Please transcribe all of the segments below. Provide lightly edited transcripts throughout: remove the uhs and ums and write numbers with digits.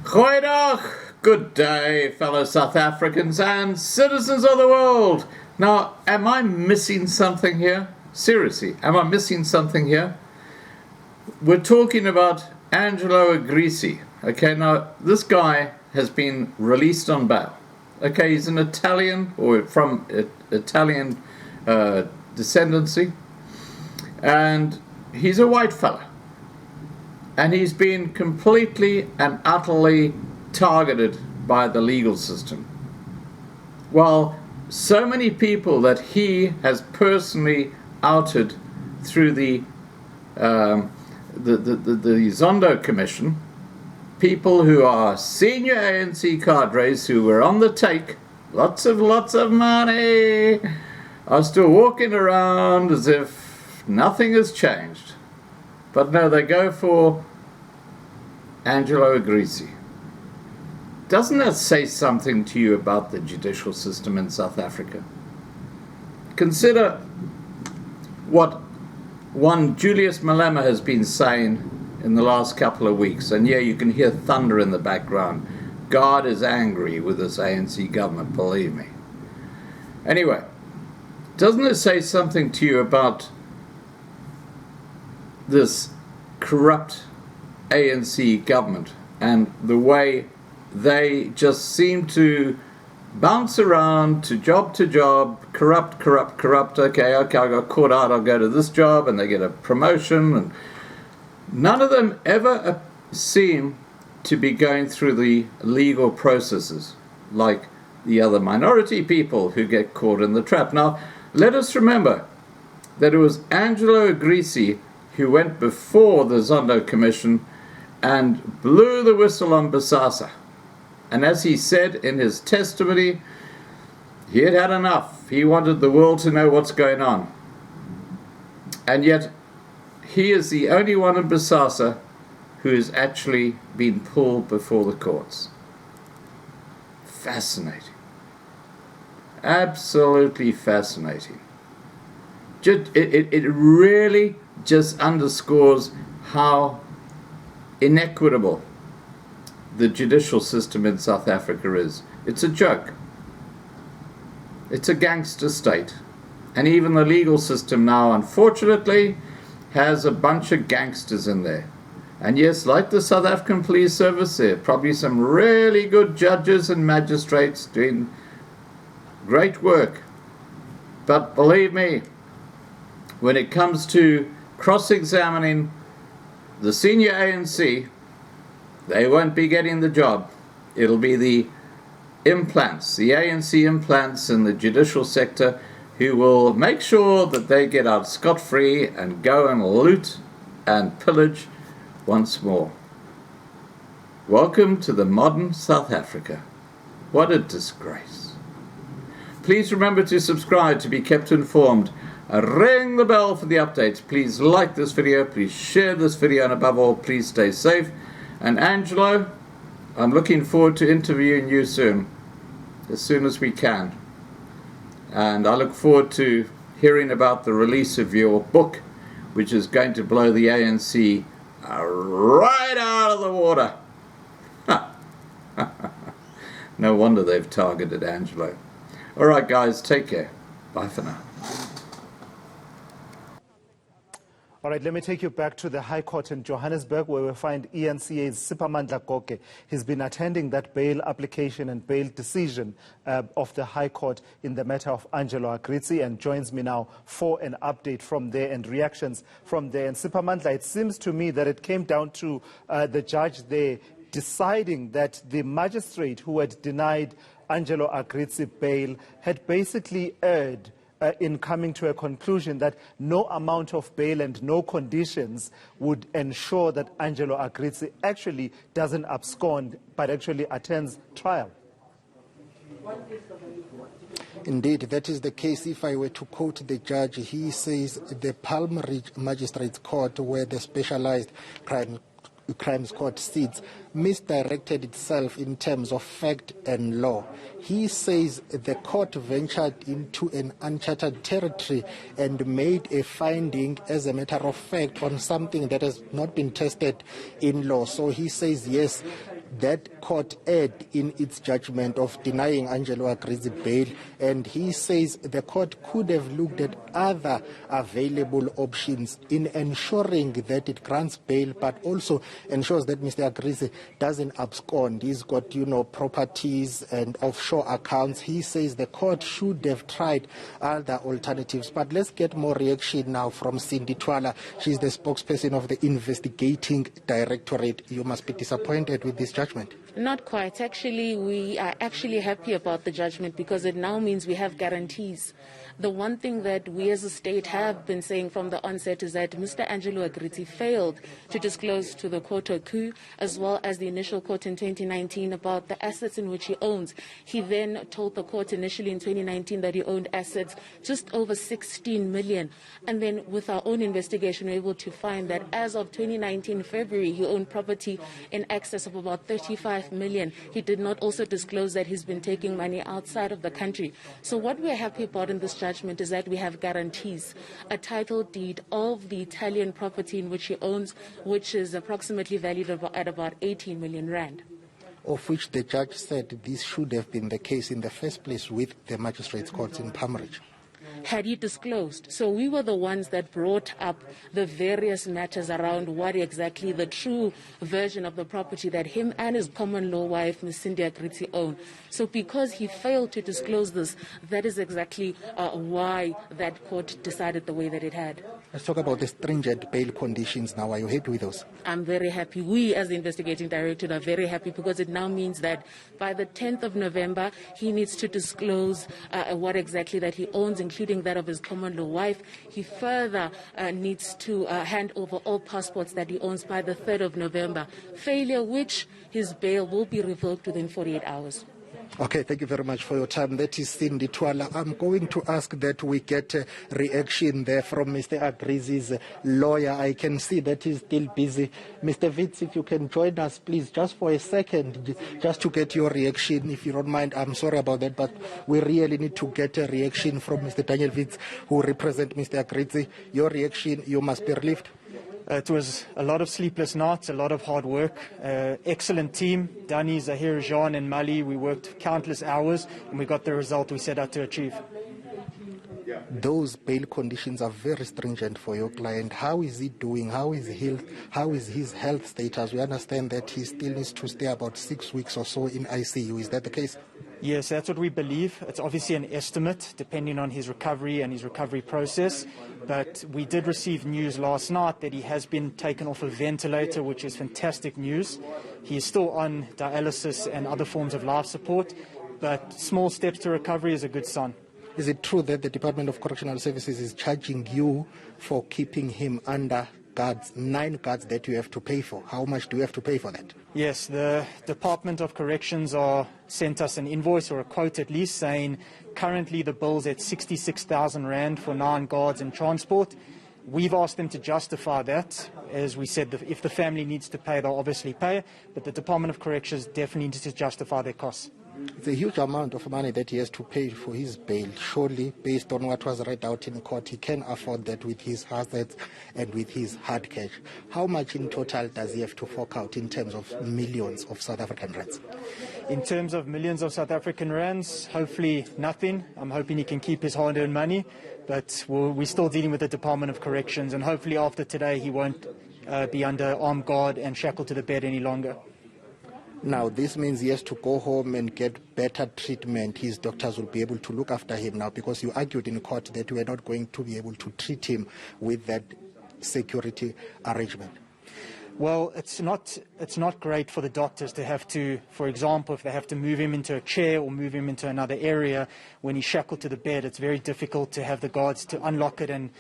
Goeiedag, good day, fellow South Africans and citizens of the world. Now, am I missing something here? Seriously, am I missing something here? We're talking about Angelo Agrizzi. Okay, now this guy has been released on bail. Okay, he's an Italian or from Italian descendancy, and he's a white fella. And he's been completely and utterly targeted by the legal system. While so many people that he has personally outed through the Zondo Commission, people who are senior ANC cadres who were on the take, lots of money, are still walking around as if nothing has changed. But no, they go for Angelo Agrizzi. Doesn't that say something to you about the judicial system in South Africa? Consider what one Julius Malema has been saying in the last couple of weeks. And yeah, you can hear thunder in the background. God is angry with this ANC government, believe me. Anyway, doesn't it say something to you about this corrupt ANC government and the way they just seem to bounce around to job, corrupt. Okay, I got caught out, I'll go to this job, and they get a promotion, and none of them ever seem to be going through the legal processes like the other minority people who get caught in the trap. Now, let us remember that it was Angelo Agrizzi who went before the Zondo Commission and blew the whistle on Bosasa. And as he said in his testimony, he had had enough. He wanted the world to know what's going on. And yet, he is the only one in Bosasa who has actually been pulled before the courts. Fascinating. Absolutely fascinating. It really just underscores how inequitable the judicial system in South Africa is. It's a joke. It's a gangster state. And even the legal system now, unfortunately, has a bunch of gangsters in there. And yes, like the South African Police Service, there are probably some really good judges and magistrates doing great work. But believe me, when it comes to cross-examining the senior ANC, they won't be getting the job. It'll be the implants, the ANC implants in the judicial sector, who will make sure that they get out scot-free and go and loot and pillage once more. Welcome to the modern South Africa. What a disgrace. Please remember to subscribe to be kept informed. Ring the bell for the updates. Please like this video, please share this video, and above all, please stay safe. And Angelo, I'm looking forward to interviewing you soon as we can. And I look forward to hearing about the release of your book, which is going to blow the ANC right out of the water. No wonder they've targeted Angelo. All right, guys, take care. Bye for now. All right, let me take you back to the High Court in Johannesburg, where we find ENCA's Siphamandla Goke. He's been attending that bail application and bail decision of the High Court in the matter of Angelo Agrizzi, and joins me now for an update from there and reactions from there. And Siphamandla, it seems to me that it came down to the judge there deciding that the magistrate who had denied Angelo Agrizzi bail had basically erred in coming to a conclusion that no amount of bail and no conditions would ensure that Angelo Agrizzi actually doesn't abscond, but actually attends trial. Indeed, that is the case. If I were to quote the judge, he says the Palm Ridge Magistrates Court, where the specialized crime Crimes Court sits misdirected itself in terms of fact and law. He says the court ventured into an uncharted territory and made a finding, as a matter of fact, on something that has not been tested in law. So he says, yes, that court erred in its judgment of denying Angelo Agrizzi bail, and he says the court could have looked at other available options in ensuring that it grants bail, but also ensures that Mr. Agrizzi doesn't abscond. He's got, properties and offshore accounts. He says the court should have tried other alternatives. But let's get more reaction now from Cindy Twala. She's the spokesperson of the Investigating Directorate. You must be disappointed with this judgment. Not quite. Actually, we are actually happy about the judgment because it now means we have guarantees. The one thing that we as a state have been saying from the onset is that Mr. Angelo Agrizzi failed to disclose to the court of coup, as well as the initial court in 2019, about the assets in which he owns. He then told the court initially in 2019 that he owned assets just over 16 million. And then with our own investigation, we were able to find that as of 2019 February, he owned property in excess of about 35 million. He did not also disclose that he's been taking money outside of the country. So what we're happy about in this judgment is that we have guarantees, a title deed of the Italian property in which he owns, which is approximately valued at about 18 million rand. Of which the judge said this should have been the case in the first place with the magistrates' courts in Palmeridge. Had he disclosed. So we were the ones that brought up the various matters around what exactly the true version of the property that him and his common law wife, Ms. Cindy Agrizzi, own. So because he failed to disclose this, that is exactly why that court decided the way that it had. Let's talk about the stringent bail conditions now. Are you happy with those? I'm very happy. We, as the Investigating Directorate, are very happy because it now means that by the 10th of November, he needs to disclose what exactly that he owns, including that of his common law wife. He further needs to hand over all passports that he owns by the 3rd of November. Failure which his bail will be revoked within 48 hours. Okay, thank you very much for your time. That is Cindy Twala. I'm going to ask that we get a reaction there from Mr. Agrizzi's lawyer. I can see that he's still busy. Mr. Witz, if you can join us, please, just for a second, just to get your reaction, if you don't mind. I'm sorry about that, but we really need to get a reaction from Mr. Daniel Witz, who represents Mr. Agrizzi. Your reaction, you must be relieved. It was a lot of sleepless nights, a lot of hard work. Excellent team. Dani, Zahir, Jean and Mali, we worked countless hours and we got the result we set out to achieve. Those bail conditions are very stringent for your client. How is he doing? How is his health status? We understand that he still needs to stay about 6 weeks or so in ICU. Is that the case? Yes, that's what we believe. It's obviously an estimate depending on his recovery and his recovery process. But we did receive news last night that he has been taken off a ventilator, which is fantastic news. He is still on dialysis and other forms of life support, but small steps to recovery is a good sign. Is it true that the Department of Correctional Services is charging you for keeping him under guards, 9 guards that you have to pay for? How much do you have to pay for that? Yes, the Department of Corrections sent us an invoice or a quote at least saying currently the bill's at 66,000 Rand for 9 guards and transport. We've asked them to justify that. As we said, if the family needs to pay, they'll obviously pay, but the Department of Corrections definitely needs to justify their costs. It's a huge amount of money that he has to pay for his bail. Surely, based on what was read out in court, he can afford that with his assets and with his hard cash. How much in total does he have to fork out in terms of millions of South African rands? In terms of millions of South African rands, hopefully nothing. I'm hoping he can keep his hard-earned money, but we're still dealing with the Department of Corrections, and hopefully after today he won't be under armed guard and shackled to the bed any longer. Now, this means he has to go home and get better treatment. His doctors will be able to look after him now, because you argued in court that you are not going to be able to treat him with that security arrangement. Well, it's not great for the doctors to have to, for example, if they have to move him into a chair or move him into another area when he's shackled to the bed. It's very difficult to have the guards to unlock it and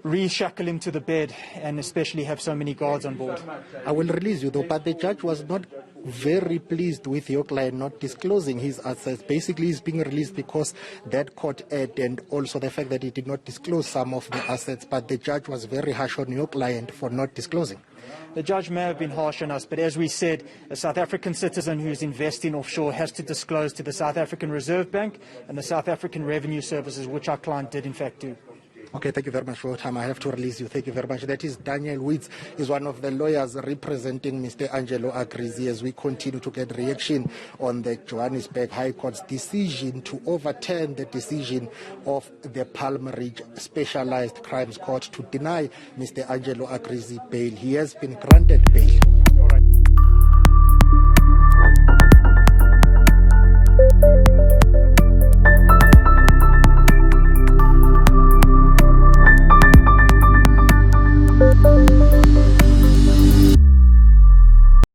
reshackle him to the bed, and especially have so many guards on board. I will release you though, but the judge was not very pleased with your client not disclosing his assets. Basically, he's being released because that court aid and also the fact that he did not disclose some of the assets, but the judge was very harsh on your client for not disclosing. The judge may have been harsh on us, but as we said, a South African citizen who is investing offshore has to disclose to the South African Reserve Bank and the South African Revenue Services, which our client did in fact do. Okay, thank you very much for your time. I have to release you. Thank you very much. That is Daniel Weeds, is one of the lawyers representing Mr. Angelo Agrizzi as we continue to get reaction on the Johannesburg High Court's decision to overturn the decision of the Palm Ridge Specialized Crimes Court to deny Mr. Angelo Agrizzi bail. He has been granted bail.